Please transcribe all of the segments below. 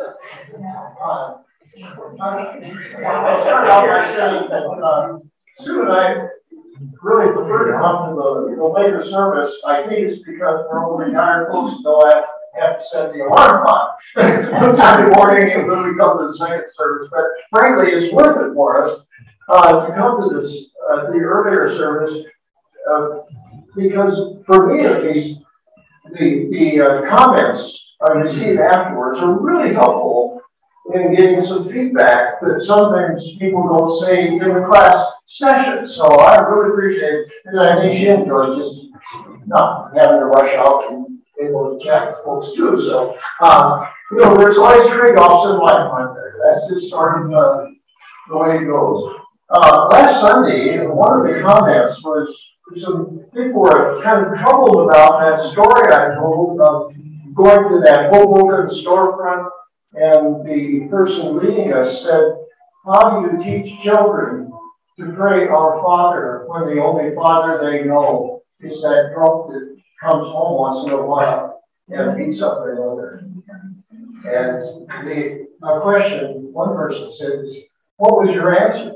I'll start out by saying that Sue and I really prefer to come to the later service. I think it's because we're all retired folks and don't have to set the alarm clock on Sunday morning and when we come to the second service. But frankly, it's worth it for us to come to this the earlier service because for me at least, the comments I received afterwards are really helpful in getting some feedback that sometimes people don't say in the class session. So I really appreciate it. And I think she enjoys just not having to rush out and able to chat with folks too. So, there's always trade-offs in life, aren't there? That's just sort of the way it goes. Last Sunday, one of the comments was some people were kind of troubled about that story I told of going to that Hoboken storefront, and the person leading us said, how do you teach children to pray our Father when the only Father they know is that drunk that comes home once in a while and beats up their mother? And the question, one person said, what was your answer?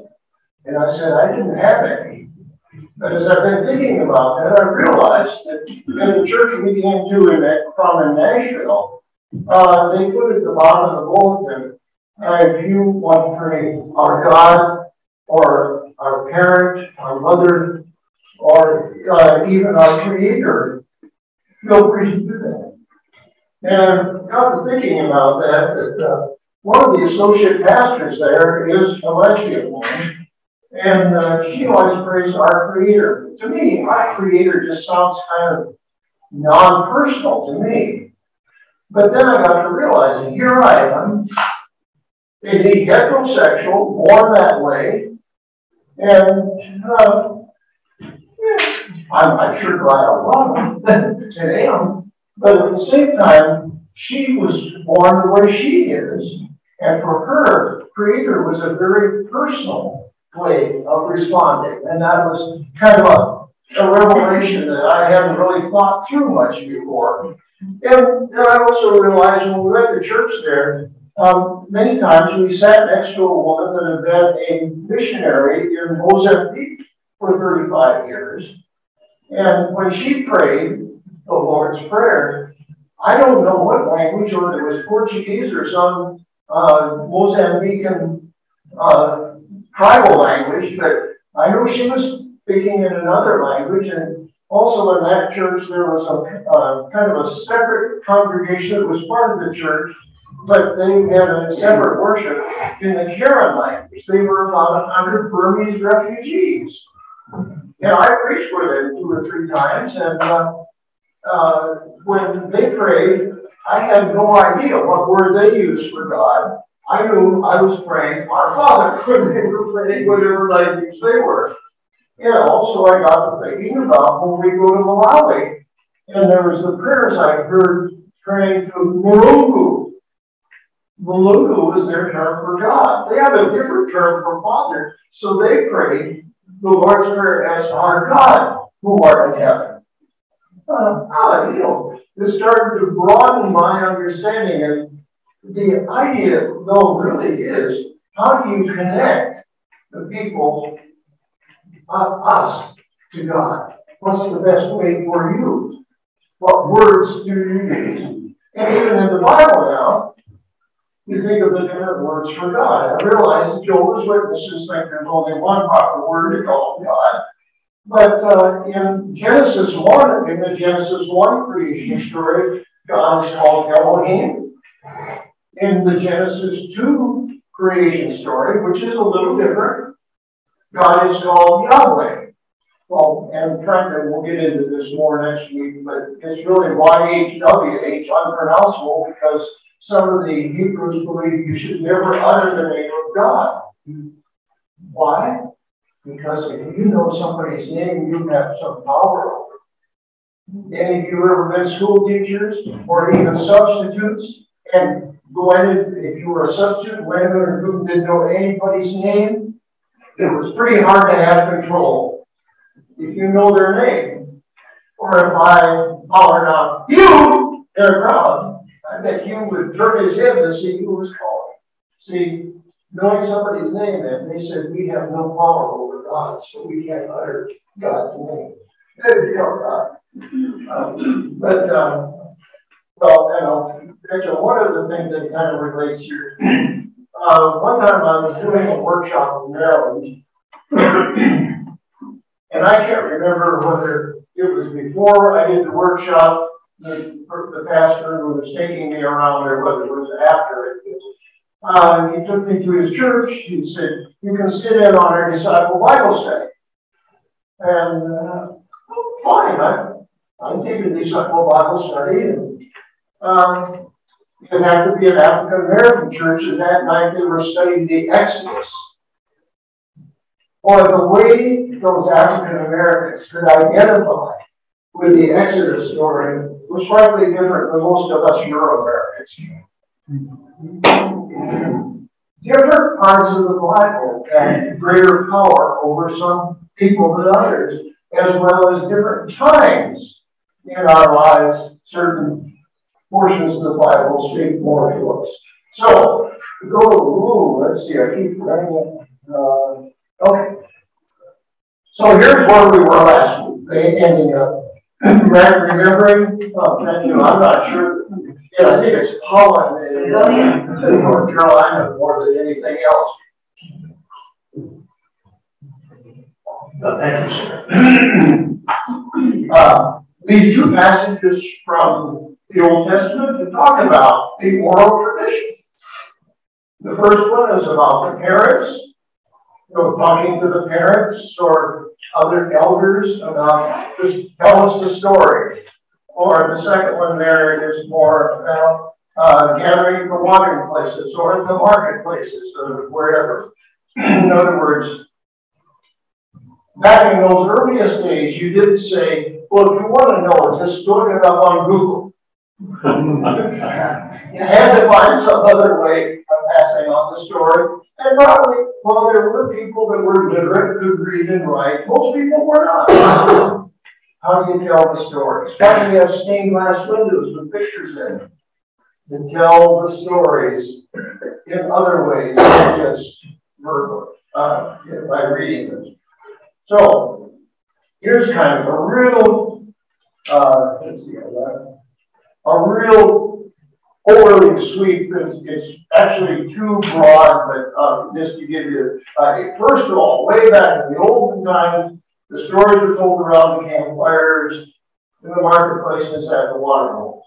And I said, I didn't have any. But as I've been thinking about that, I realized that in the church we came to from in Nashville, they put at the bottom of the bulletin, if you want to pray our God or our parent, our mother, or even our Creator, feel free to do that. And I got to thinking about that one of the associate pastors there is a lesbian woman. And she always prays our Creator. To me, our Creator just sounds kind of non-personal to me. But then I got to realize, here I am, indeed heterosexual, born that way, and I'm sure glad I love and am. But at the same time, she was born the way she is, and for her, Creator was a very personal way of responding. And that was kind of a revelation that I hadn't really thought through much before. And I also realized when we went to church there, many times we sat next to a woman that had been a missionary in Mozambique for 35 years. And when she prayed the Lord's Prayer, I don't know what language, or it was Portuguese or some Mozambican tribal language, but I know she was speaking in another language. And also in that church, there was a kind of a separate congregation that was part of the church, but they had a separate worship in the Karen language. They were about 100 Burmese refugees. And I preached for them 2 or 3 times, and when they prayed, I had no idea what word they used for God. I knew I was praying our Father when they were praying whatever language they were. And also I got to thinking about when we go to Malawi, and there was the prayers I heard praying to Mulungu. Mulungu is their term for God. They have a different term for Father, so they prayed the Lord's Prayer as our God who art in heaven. This started to broaden my understanding, and the idea, though, really is, how do you connect the people, us, to God? What's the best way for you? What words do you use? And even in the Bible now, you think of the different words for God. I realize that Jehovah's Witnesses think there's only one proper word to call God. But in Genesis 1, in the Genesis 1 creation story, God is called Elohim. In the Genesis 2 creation story, which is a little different, God is called Yahweh. Well, and frankly, we'll get into this more next week, but it's really YHWH, unpronounceable, because some of the Hebrews believe you should never utter the name of God. Why? Because if you know somebody's name, you have some power over it. Any of you ever been school teachers or even substitutes? And go in, if you were a substitute, went in a group didn't know anybody's name, it was pretty hard to have control. If you know their name, or if I hollered out, you, in a crowd, I that he would turn his head to see who was calling. See, knowing somebody's name, and they said, we have no power over God, so we can't utter God's name. They felt God. Actually, one of the things that kind of relates here, one time I was doing a workshop in Maryland, and I can't remember whether it was before I did the workshop, the pastor who was taking me around, or whether it was after it. He took me to his church. He said, you can sit in on our disciple Bible study. And fine, I'm taking disciple Bible study. And it had to be an African American church, and that night they were studying the Exodus. Or the way those African Americans could identify with the Exodus story was slightly different than most of us Euro Americans. Different parts of the Bible had greater power over some people than others, as well as different times in our lives, certain portions of the Bible speak more to us. So, let's see, I keep running it. Okay. So here's where we were last week, ending up. Remembering, I'm not sure. Yeah, I think it's Holland in North Carolina more than anything else. Thank you, sir. These two passages from the Old Testament to talk about the oral tradition. The first one is about the parents, talking to the parents or other elders about, just tell us the story. Or the second one there is more about gathering the watering places or the marketplaces or wherever. In other words, back in those earliest days, you didn't say, well, if you want to know, just look it up on Google. You had to find some other way of passing on the story. And probably, well, there were people that were literate, could read and write. Most people were not. How do you tell the stories? Why do you have stained glass windows with pictures in them? To tell the stories in other ways than just verbal, by reading them. So, here's kind of a real, a real overly sweep. It's actually too broad, but just to give you, first of all, way back in the olden times, the stories were told around the campfires, in the marketplaces, at the water holes.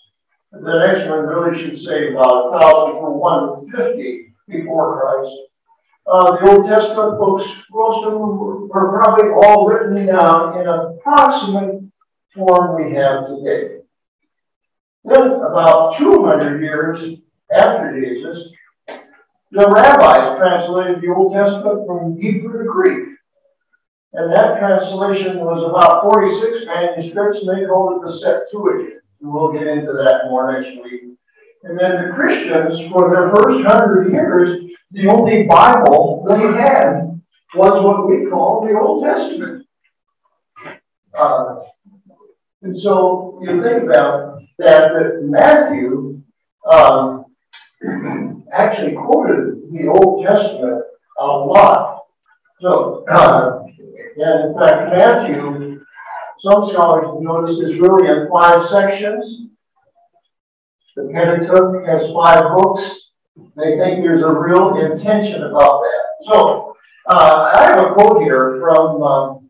The next one really should say about 1,000 to 150 before Christ. The Old Testament books, most of them were probably all written down in approximate form we have today. Then, about 200 years after Jesus, the rabbis translated the Old Testament from Hebrew to Greek. And that translation was about 46 manuscripts, and they called it the Septuagint. And we'll get into that more next week. And then the Christians, for their first 100 years, the only Bible they had was what we call the Old Testament. And so you think about that Matthew actually quoted the Old Testament a lot. So, and in fact, Matthew, some scholars notice, is really in 5 sections. The Pentateuch has 5 books. They think there's a real intention about that. So, I have a quote here from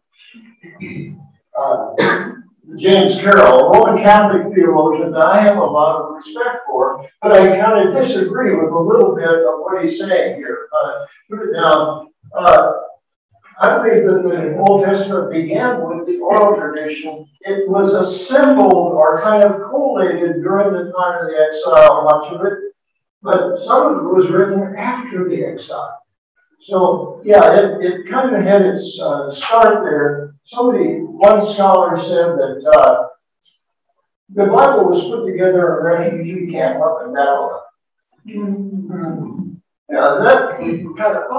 James Carroll, a Roman Catholic theologian that I have a lot of respect for, but I kind of disagree with a little bit of what he's saying here. Put it down. I think that the Old Testament began with the oral tradition. It was assembled or kind of collated during the time of the exile, much of it, but some of it was written after the exile. So, yeah, it kind of had its start there. One scholar said that the Bible was put together in a refugee camp up in Babylon. Yeah, that kind of,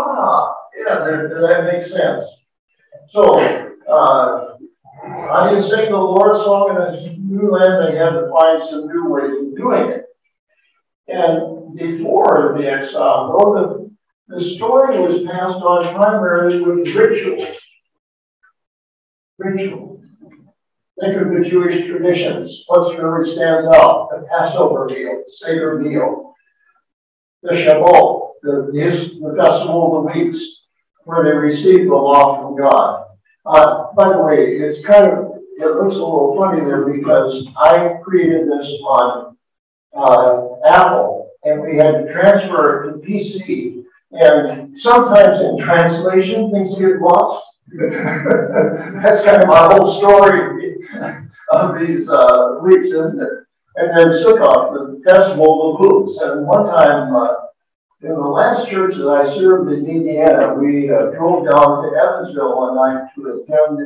that makes sense. So, I didn't sing the Lord's song in a new land. They had to find some new ways of doing it. And before the exile, though, the story was passed on primarily with rituals. Rituals. Think of the Jewish traditions. What really stands out? The Passover meal, the Seder meal, the Shavuot, the Festival of the Weeks, where they receive the law from God. By the way, it looks a little funny there because I created this on Apple, and we had to transfer it to PC. And sometimes in translation, things get lost. That's kind of my whole story of these weeks, isn't it? And then Sukkot, the Festival of Booths. And one time, in the last church that I served in Indiana, we drove down to Evansville one night to attend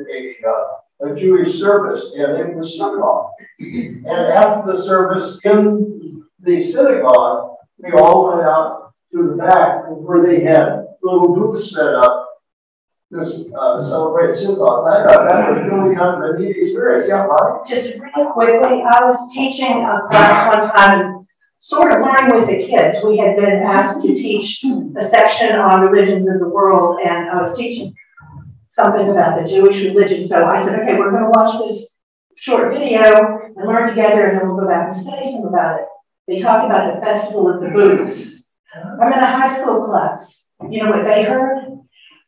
a Jewish service, and it was Sukkot. And after the service in the synagogue, we all went out to the back where they had little booths set up to celebrate Sukkot. I thought that was really kind of a neat experience. Yeah, Mark? Just really quickly, I was teaching a class one time, and sort of learning with the kids. We had been asked to teach a section on religions in the world, and I was teaching something about the Jewish religion. So I said, okay, we're going to watch this short video and learn together, and then we'll go back and study some about it. They talk about the Festival of the Booths. I'm in a high school class. You know what they heard?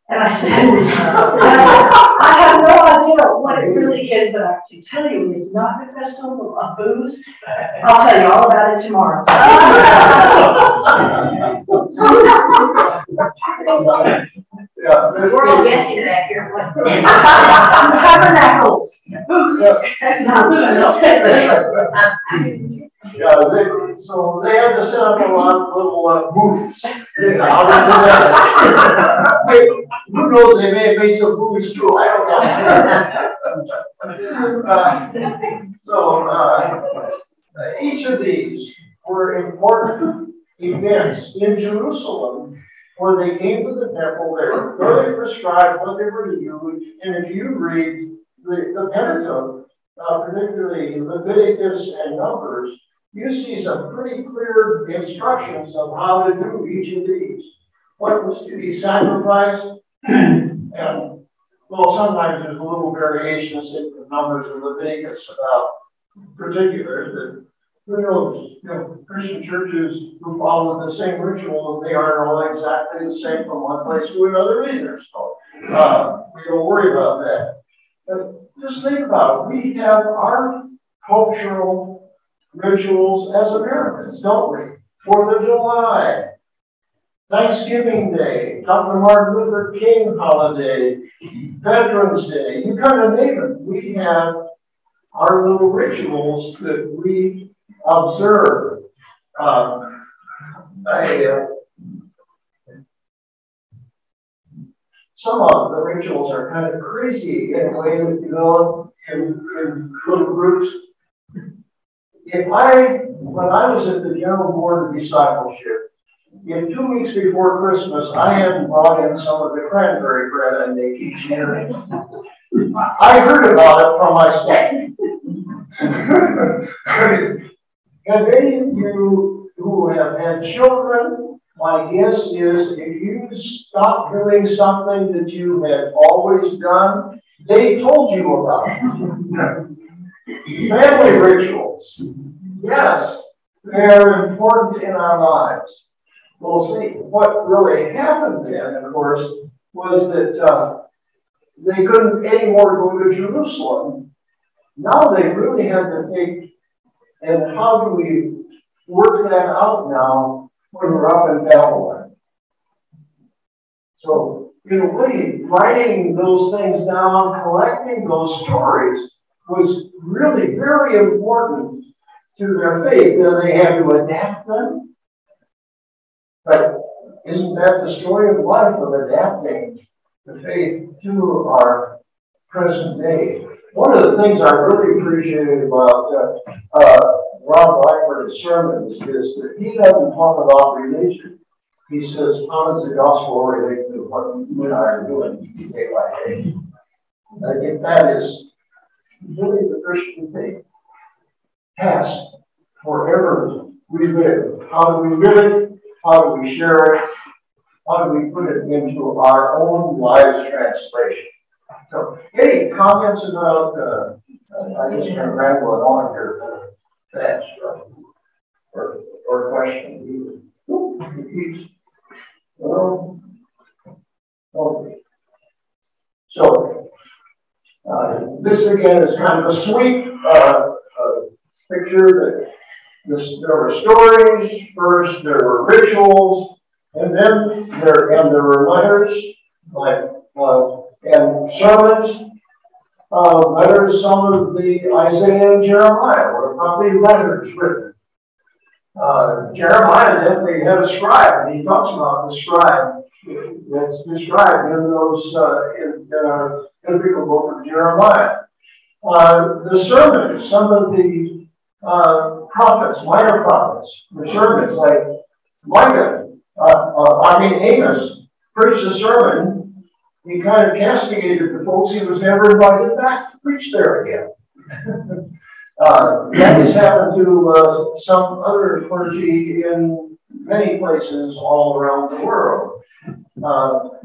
And I said, I have no idea what it really is, but I can tell you it's not the Festival of Booze. I'll tell you all about it tomorrow. We're all guessing back here. Tabernacles. Yeah, so they had to set up a lot of little booths. Who knows, they may have made some booths too, I don't know. Each of these were important events in Jerusalem where they came to the temple, they were very prescribed what they were to do, and if you read the Pentateuch, particularly Leviticus and Numbers, you see some pretty clear instructions of how to do each of these. What was to be sacrificed, and well, sometimes there's a little variations in the Numbers and Leviticus about particulars, but who knows? You know, Christian churches who follow the same ritual, they aren't all exactly the same from one place to another either. So we don't worry about that. But just think about it. We have our cultural rituals as Americans, don't we? 4th of July, Thanksgiving Day, Dr. Martin Luther King holiday, Veterans Day, you kind of name it. We have our little rituals that we observe. Some of the rituals are kind of crazy in a way that develop in little groups. When I was at the General Board of Discipleship, in 2 weeks before Christmas, I hadn't brought in some of the cranberry bread I make each year. I heard about it from my staff. And any of you who have had children, my guess is if you stop doing something that you had always done, they told you about it. Family rituals, yes, they're important in our lives. We'll see. What really happened then, of course, was that they couldn't anymore go to Jerusalem. Now they really had to think, and how do we work that out now when we're up in Babylon? So, in a way, writing those things down, collecting those stories was really very important to their faith. Then they had to adapt them. But isn't that the story of life, of adapting the faith to our present day? One of the things I really appreciated about Rob Blackford's sermons is that he doesn't talk about religion. He says, how does the gospel relate to what you and I are doing day by day? I think that is really the Christian faith. Past, forever we live. How do we live it? How do we share it? How do we put it into our own lives translation? So, any comments about, I just kind of rambling on here, fast, or question? Okay. So, this again is kind of a sweet picture that there were stories first, there were rituals, and then there were letters, like and sermons, letters. Some of the Isaiah and Jeremiah were probably letters written. Jeremiah definitely had a scribe, and he talks about the scribe that's described in those in our biblical book of Jeremiah. The sermons, some of the prophets, minor prophets, the sermons like Micah, Amos preached a sermon. He kind of castigated the folks. He was never invited back to preach there again. That has happened to some other clergy in many places all around the world. But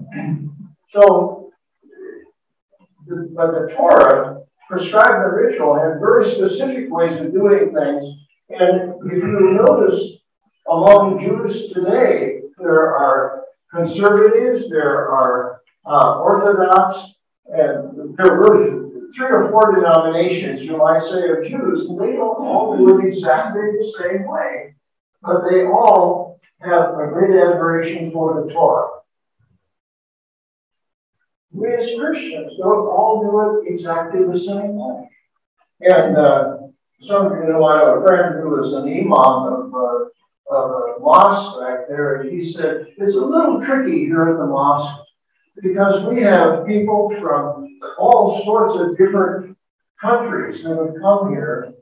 the Torah prescribed the ritual had very specific ways of doing things. And if you notice, among Jews today, there are conservatives, there are Orthodox, and there are really 3 or 4 denominations, you might say, of Jews, and they don't all do it exactly the same way, but they all have a great admiration for the Torah. We as Christians don't all do it exactly the same way. And some of you know, I have a friend who is an imam of a mosque back there, and he said, it's a little tricky here at the mosque because we have people from all sorts of different countries that have come here,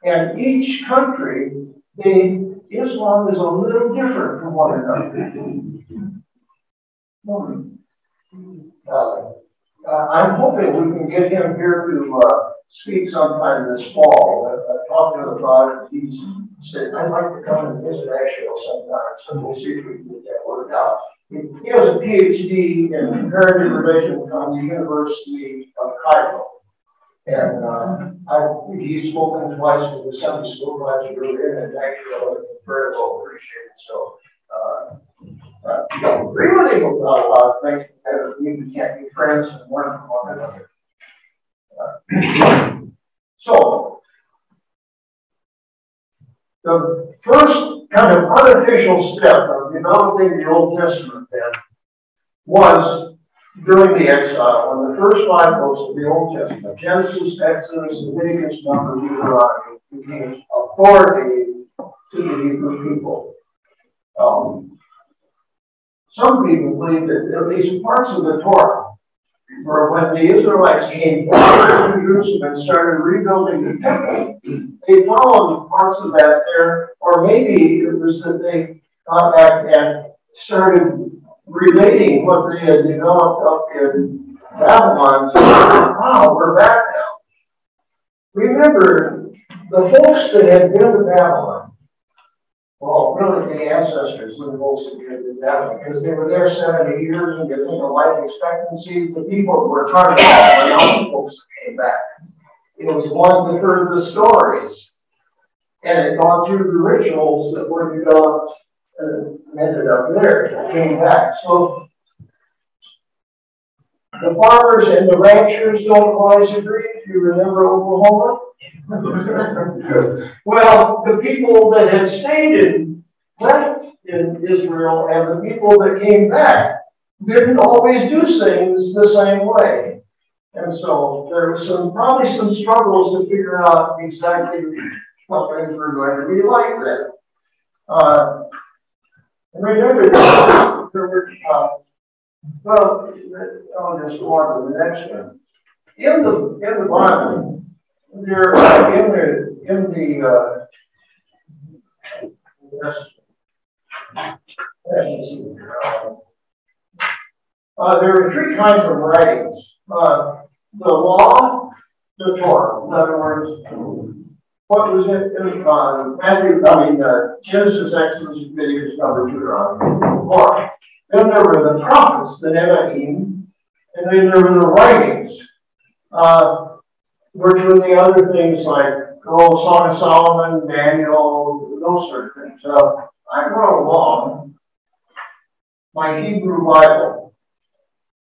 and each country, Islam is a little different from one another. I'm hoping we can get him here to speak sometime this fall. I talked to him about it. He said, I'd like to come and visit Asheville sometime, so we'll see if we can get that worked out. He has a PhD in comparative religion from the University of Cairo. And he's spoken twice with the Sunday school class we were in, and actually I very well appreciate it. So, I don't agree with him about a lot of things, but we can't be friends and learn from one another. So, the first kind of unofficial step of developing the Old Testament then was during the exile, when the first 5 books of the Old Testament, Genesis, Exodus, Leviticus, Numbers, Deuteronomy, became authoritative to the Hebrew people. Some people believe that at least parts of the Torah, where when the Israelites came back to Jerusalem and started rebuilding the temple, they followed parts of that there, or maybe it was that they got back and started relating what they had developed up in Babylon. So, wow, we're back now. Remember, the folks that had been to Babylon, well, really the ancestors of the folks that had been to Babylon, because they were there 70 years, and you think of life expectancy, the people who were trying to were not the folks that came back. It was the ones that heard the stories and had gone through the rituals that were developed and ended up there, came back. So the farmers and the ranchers don't always agree, if you remember Oklahoma. Well, the people that had stayed left in Israel and the people that came back didn't always do things the same way. And so there was probably some struggles to figure out exactly what things were going to be like then. And remember, there were, well, I'll just go on to the next one. In the Bible, there there are 3 kinds of writings. The law, the Torah. In other words, what was in Matthew, Genesis, Exodus, Leviticus, Numbers, Deuteronomy, Mark. Then there were the prophets, the Nevi'im, and then there were the writings. Virtually other things like Song of Solomon, Daniel, those sort of things. I brought along my Hebrew Bible,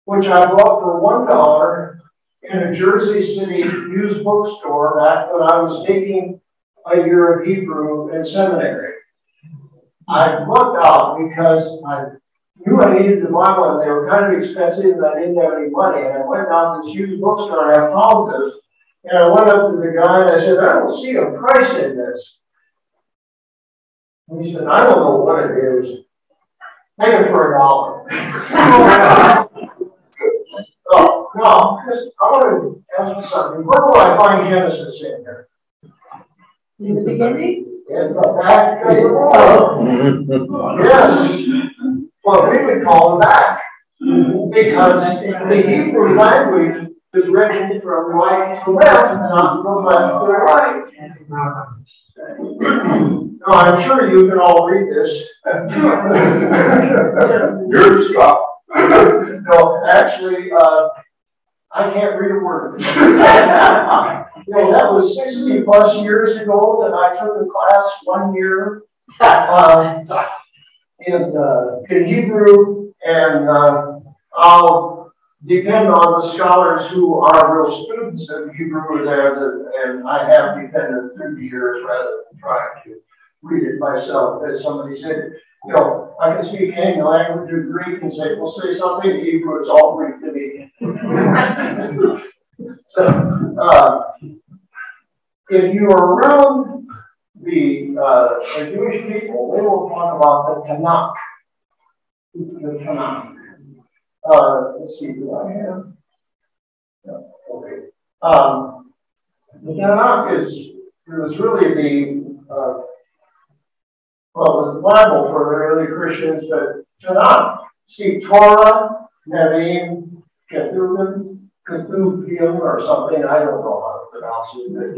which I bought for $1 in a Jersey City used bookstore back when I was taking a year of Hebrew in seminary. I lucked out because I knew I needed the Bible and they were kind of expensive and I didn't have any money. And I went down to this used bookstore and I found this. And I went up to the guy and I said, I don't see a price in this. And he said, I don't know what it is. Take it for $1. Oh, no, because I want to ask you something. Where will I find Genesis in here? In the beginning? In the back of the world. Yes. Well, we would call it back. Because the Hebrew language is written from right to left, not from left to right. No, I'm sure you can all read this. You're Scott. No, actually, I can't read a word. That was 60 plus years ago that I took a class 1 year in Hebrew, and I'll depend on the scholars who are real students of Hebrew there, and I have depended through the years rather than trying to read it myself. As somebody said, I can speak any language of Greek and say, well, say something in Hebrew, it's all Greek to me. So, if you are around the Jewish people, they will talk about the Tanakh. The Tanakh. Let's see, do I have? No, okay. The Tanakh was really it was the Bible for the early Christians, but Tanakh, see, Torah, Nevi'im, Ketuvim, or something, I don't know how to pronounce it, but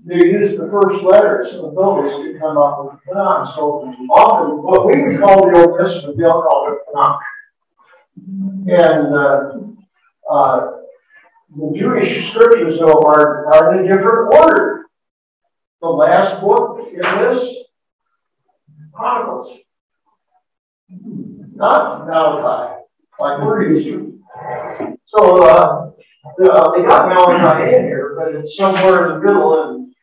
they used the first letters of those to come up with Tanakh. So often, what we would call the Old Testament, they'll call it Tanakh. And the Jewish scriptures, though, are in a different order. The last book in this, Chronicles, not Malachi, like we're used to. So they got Malachi in here, but it's somewhere in the middle, and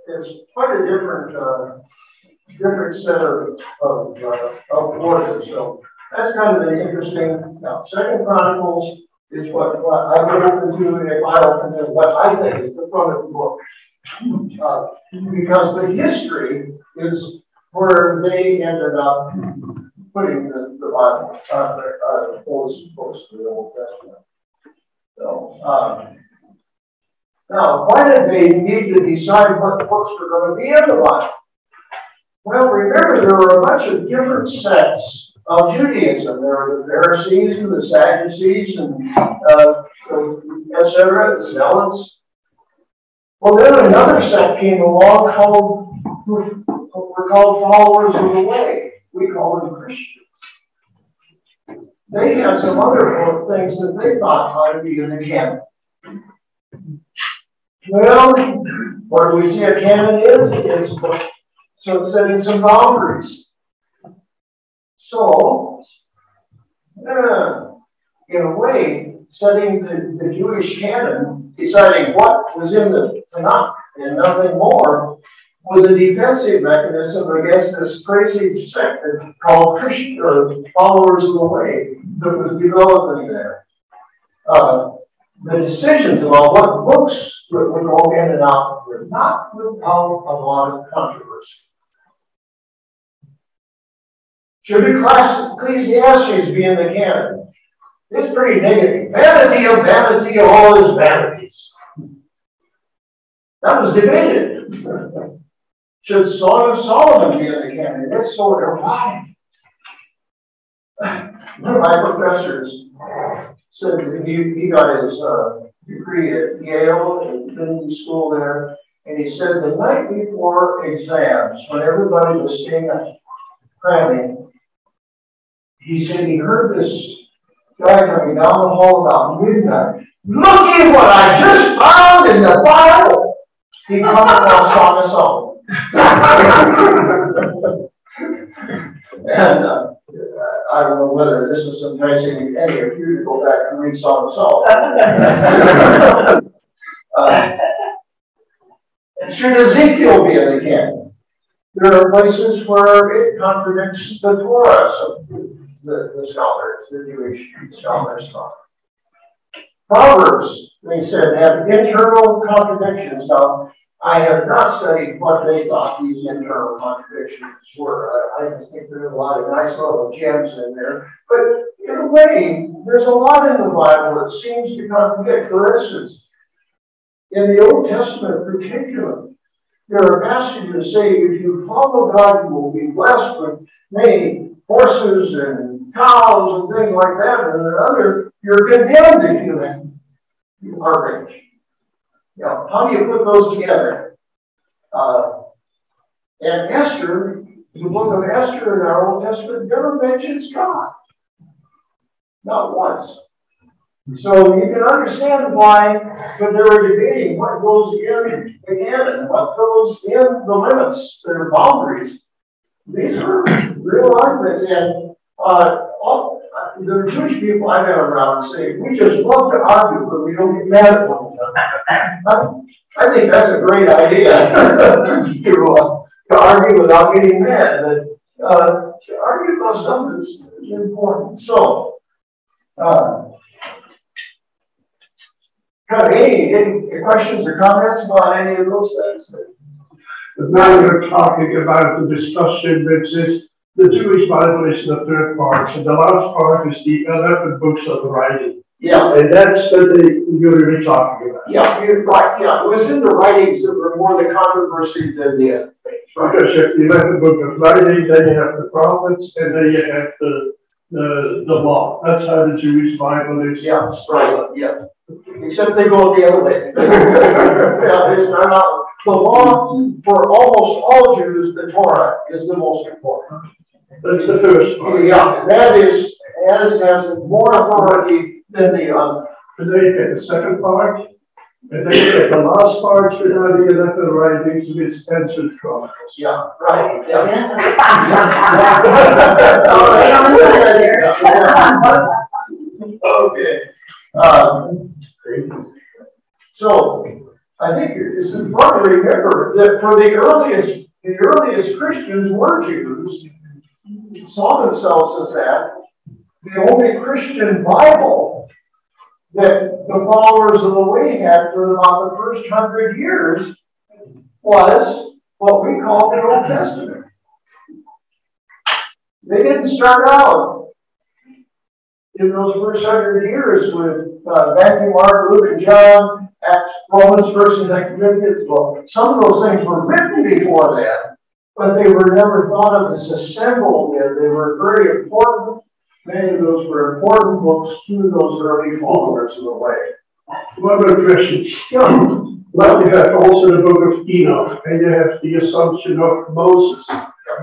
it's quite a different set of orders. So that's kind of an interesting. Now, Second Chronicles is what I would open to if I open to what I think is the front of the book. Because the history is where they ended up putting the Bible, opposed to the Old Testament. So, now, why did they need to decide what books were going to be in the Bible? Well, remember, there were a bunch of different sects of Judaism. There were the Pharisees and the Sadducees and etc., the Zealots. Well, then another sect came along who were called followers of the way. We call them Christians. They had some other things that they thought ought to be in the canon. Well, what do we see a canon is? So it's setting some boundaries. So, in a way, setting the Jewish canon, deciding what was in the Tanakh and nothing more, was a defensive mechanism against this crazy sect called Christian or followers of the way that was developing there. The decisions about what books would go in and out were not without a lot of controversy. Should Ecclesiastes be in the canon? It's pretty negative. Vanity of vanity, all is vanities. That was debated. Should Song of Solomon be in the canon? It's sort of why. One of my professors said that he got his degree at Yale, at Trinity School there, And he said the night before exams, when everybody was staying up cramming, he said he heard this guy coming down the hall about midnight. Look at what I just found in the Bible. He come across Song of Solomon. And I don't know whether this is enticing any of you to go back and read Song of Solomon. Should Ezekiel be in the canon? There are places where it contradicts the Torah, so the scholars, the Jewish scholars thought. Proverbs, they said, have internal contradictions. Now, I have not studied what they thought these internal contradictions were. I just think there are a lot of nice little gems in there. But in a way, there's a lot in the Bible that seems to contradict. For instance, in the Old Testament particularly, there are passages that say if you follow God, you will be blessed with many horses and cows and things like that. And another, you're condemned if you are rich. Now, how do you put those together? And Esther, the book of Esther in our Old Testament never mentions God. Not once. So you can understand why when they were debating what goes in the canon, what goes in the limits, their boundaries. These are real arguments. And the Jewish people I've been around say, we just love to argue, but we don't get mad at one another. I think that's a great idea to argue without getting mad. But to argue about stuff is important. So, any questions or comments about any of those things? Now you're talking about the discussion which is the Jewish Bible is the third part, and the last part is the 11 books of the writing. Yeah. And that's what you're really talking about. Yeah, you're right. Yeah, it was in the writings that were more the controversy than the other things. Right? Because you have the 11 book of writing, then you have the prophets, and then you have the law. That's how the Jewish Bible is. Yeah, right. Yeah. Except they go the other way. Yeah, it's not the law for almost all Jews. The Torah is the most important. That's the first part. Yeah, that has more authority than the other. And then you get the second part, and then you get the last part, you know, the 11 writings, which ends with Chronicles. Yeah, right. Yeah. Okay. So I think it's important to remember that for the earliest Christians were Jews, saw themselves as that. The only Christian Bible that the followers of the way had for about the first 100 years was what we call the Old Testament. They didn't start out in those first 100 years with Matthew, Mark, Luke, and John, Acts, Romans, 1st and 2nd Corinthians. Well, some of those things were written before that, but they were never thought of as assembled yet. They were very important. Many of those were important books to those early followers of the way. One more question. Well, you have also the book of Enoch, and you have the Assumption of Moses.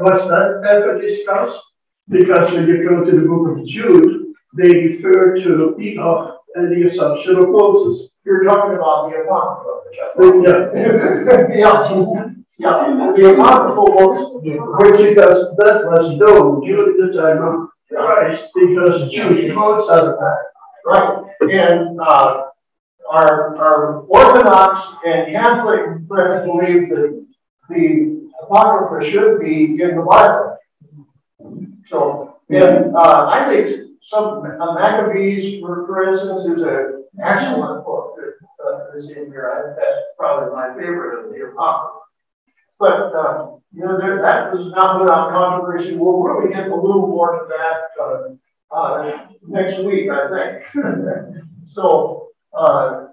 Was that ever discussed? Because when you go to the book of Jude, they refer to Enoch and the Assumption of Moses. You're talking about the Apocrypha. Yeah. The Apocryphal books, Which because that was known during the time of Christ, because Jewish quotes out of that. right? And our Orthodox and Catholic friends believe that the Apocrypha should be in the Bible. So, and I think Maccabees, for instance, is an excellent book that is in here. That's probably my favorite of the Apocrypha. But that was not without controversy. We'll really get a little more to that next week, I think. So, and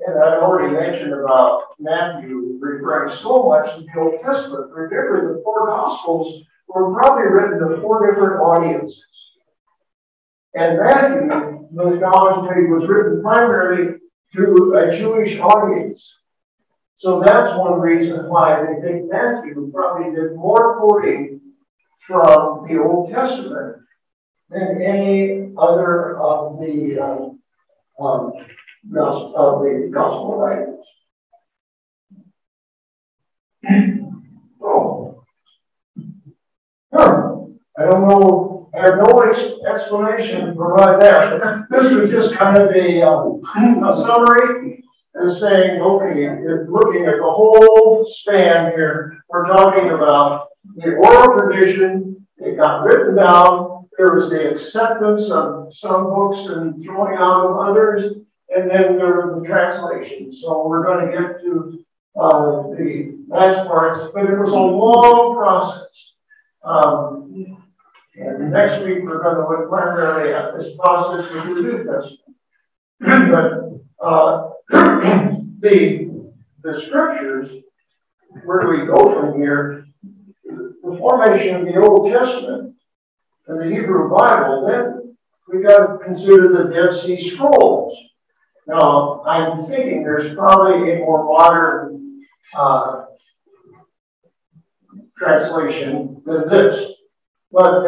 I've already mentioned about Matthew referring so much to the Old Testament. Remember, the four Gospels were probably written to four different audiences. And Matthew, the gospel was written primarily to a Jewish audience. So that's one reason why they think Matthew probably did more quoting from the Old Testament than any other of the gospel writers. Oh, I don't know. I have no explanation to provide that. This was just kind of a summary and saying, okay, looking at the whole span here, we're talking about the oral tradition. It got written down. There was the acceptance of some books and throwing out of others, and then there were the translations. So we're going to get to the last parts, but it was a long process. And next week we're going to look primarily at this process of the New Testament. But the scriptures, where do we go from here? The formation of the Old Testament and the Hebrew Bible, then we got to consider the Dead Sea Scrolls. Now, I'm thinking there's probably a more modern translation than this. But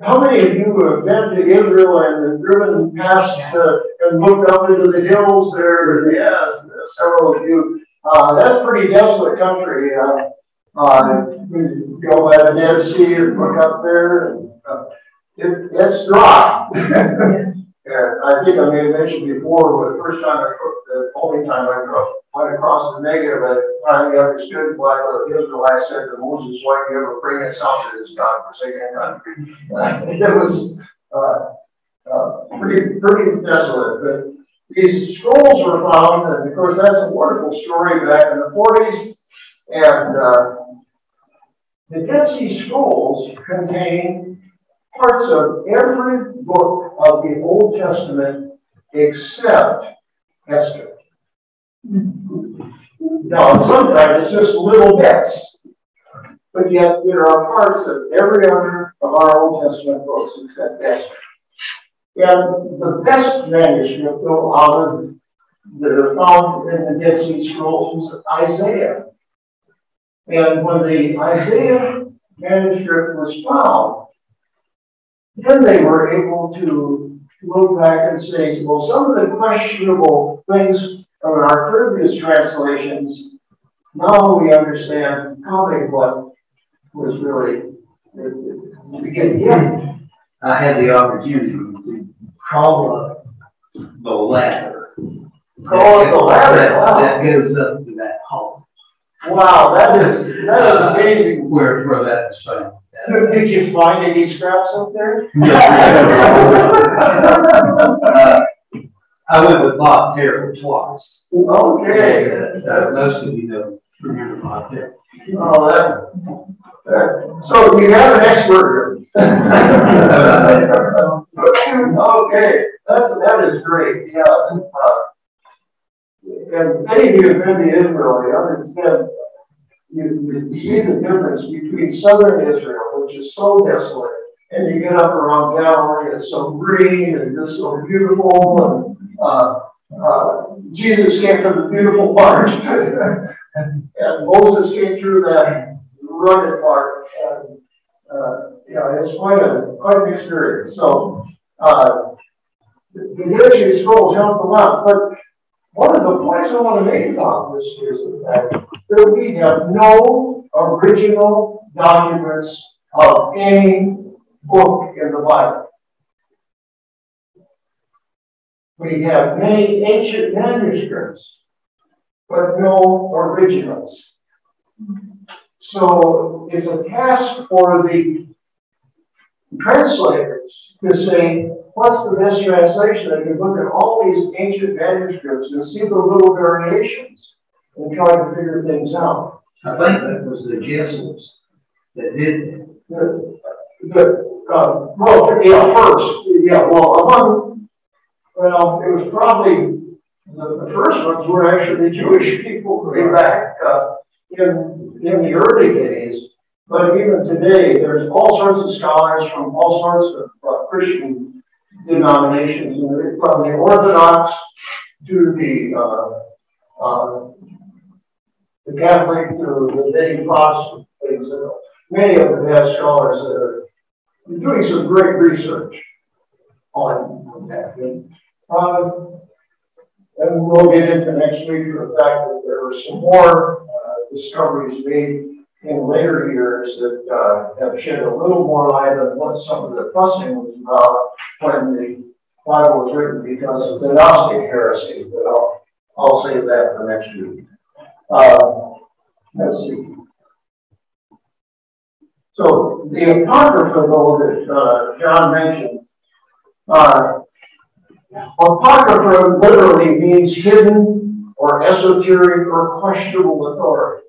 how many of you have been to Israel and driven past and looked up into the hills there? Yes, several of you. That's pretty desolate country. You go by the Dead Sea and look up there, and it's dry. And I think I may have mentioned before, the first time the only time I went across the Negev, I finally understood why the Israelites said to Moses, "Why do you ever bring us out to this God-forsaken country?" It was pretty desolate. But these scrolls were found, and of course that's a wonderful story back in the 40s. And the Dead Sea Scrolls contain parts of every book of the Old Testament except Esther. Now, sometimes it's just little bits, but yet there are parts of every other of our Old Testament books except Esther. And the best manuscript that are found in the Dead Sea Scrolls was Isaiah. And when the Isaiah manuscript was found, then they were able to look back and say, well, some of the questionable things from our previous translations, now we understand probably what was really the beginning. I had the opportunity to crawl the ladder. Crawl the ladder? Wow. That goes up to that hall. Wow, that is amazing. Where that was found. Did you find any scraps up there? I went with Bob Terrell twice. Okay. Most of you know remember Bob Terrell. Oh, so you have an expert. Okay, that is great. Yeah. And any of you have been to Israel, you understand. You see the difference between southern Israel, which is so desolate, and you get up around Galilee, it's so green and just so beautiful. And Jesus came from the beautiful part, and Moses came through that rugged part. And yeah, it's quite an experience. So the Dead Sea Scrolls help a lot, but one of the points I want to make about this is the fact that we have no original documents of any book in the Bible. We have many ancient manuscripts, but no originals. So it's a task for the translators to say, what's the best translation? And you look at all these ancient manuscripts and see the little variations and try to figure things out. I think that was the Jesuits that did it. It was probably the first ones were actually the Jewish people way back in the early days. But even today, there's all sorts of scholars from all sorts of Christian denominations, from the Orthodox to the the Catholic to the many Protestant things. Many of them have scholars that are doing some great research on that. And we'll get into next week for the fact that there were some more discoveries made in later years that have shed a little more light on what some of the fussing was about when the Bible was written because of the Gnostic heresy. But I'll save that for next week. Let's see. So the Apocrypha, though, that John mentioned, Apocrypha literally means hidden or esoteric or questionable authority.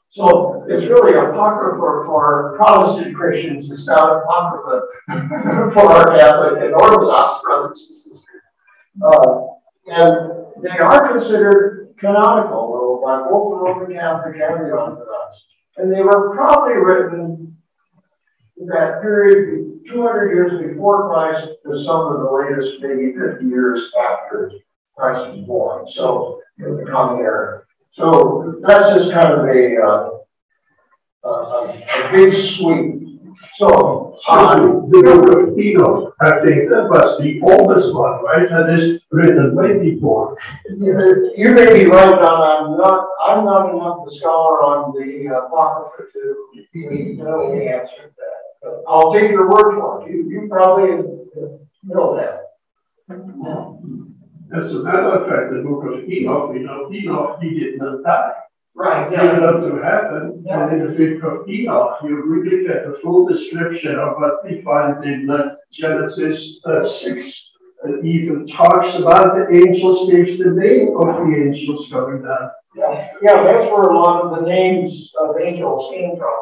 So it's really Apocrypha for Protestant Christians. It's not Apocrypha for our Catholic and Orthodox brothers and sisters. And they are considered canonical, though, by both the Roman Catholic and the Orthodox. And they were probably written in that period 200 years before Christ to some of the latest, maybe 50 years after Christ was born. So, in the common era. So, that's just kind of a big sweep. So, the book of Enoch, I think that was the oldest one, right? That is written way before. You may be right, Don. I'm not enough of a scholar on the Apocrypha to know the answer to that. But I'll take your word for it. You probably know that. As a matter of fact, the book of Enoch, Enoch, he did not die. Right. He ended up to heaven, and in the book of Enoch, you really get the full description of what we find in Genesis 6. It even talks about the angels, gives the name of the angels coming down. Yeah, that's where a lot of the names of angels came from.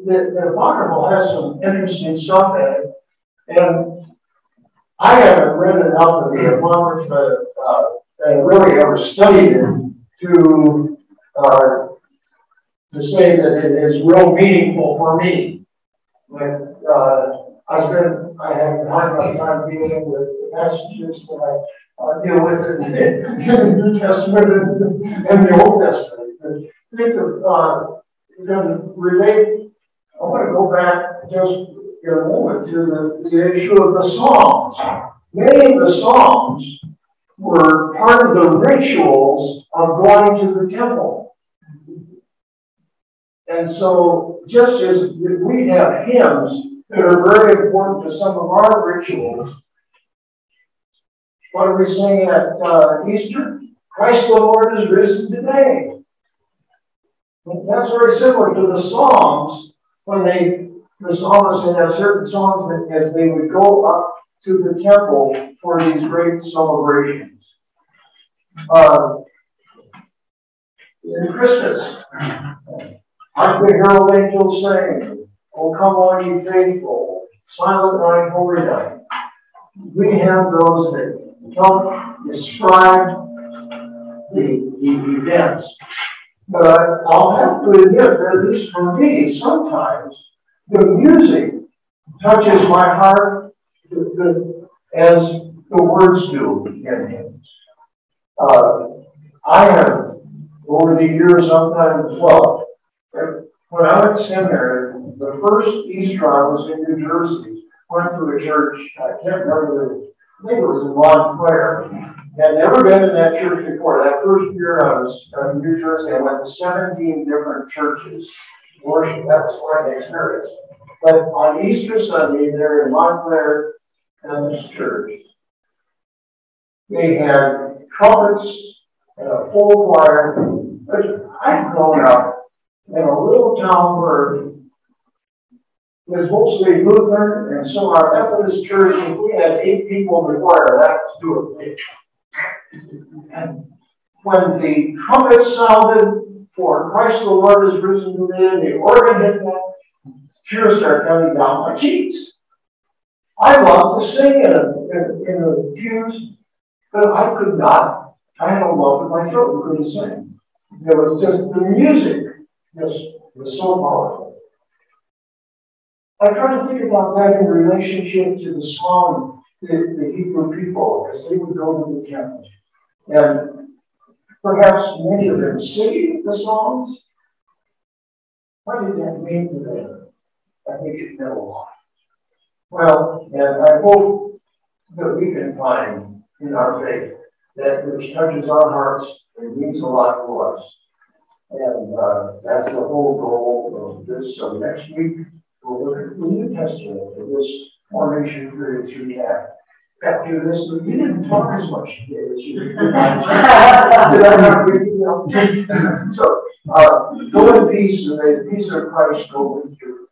The Apocrypha has some interesting stuff in it, and I haven't read enough of the Apocrypha and really ever studied it to say that it is real meaningful for me. But I have a hard time dealing with the passages that I deal with in the New Testament and the Old Testament. And think of relate. I want to go back just in a moment to the issue of the Psalms. Many of the Psalms were part of the rituals of going to the temple. And so, just as we have hymns that are very important to some of our rituals, what are we saying at Easter? Christ the Lord is risen today. That's very similar to the Psalms when the psalmists would have certain songs that as they would go up to the temple for these great celebrations. In Christmas, I could herald angels saying, "Oh, come on, ye faithful, silent night, holy night." We have those that help describe the events. But I'll have to admit, at least for me, sometimes the music touches my heart as the words do in hymns. I have, over the years, sometimes, when I went to seminary, the first Easter I was in New Jersey, went to a church, I can't remember, I think it was in Montclair. Had never been in that church before. That first year I was in New Jersey, I went to 17 different churches. Worship, that was quite an experience. But on Easter Sunday, there in Montclair Methodist Church, they had trumpets and a full choir. But I'd grown up in a little town where it was mostly Lutheran, and so our Methodist church, if we had 8 people in the choir, that was doing it. And when the trumpet sounded for Christ the Lord is risen today, and the organ hit that, tears started coming down my cheeks. I loved to sing in the pews, but I could not. I had a lump in my throat and couldn't sing. There was just the music just was so powerful. I try to think about that in relationship to the song the Hebrew people as they would go to the temple. And perhaps many of them singing the songs. What did that mean to them? I think it meant a lot. Well, and I hope that we can find in our faith that which touches our hearts and means a lot to us. And that's the whole goal of this. So next week, we'll look at the New Testament for this formation period through that. After this, you didn't talk as much today as you did. Did I not read you? So go in peace, and may the peace of Christ go with you.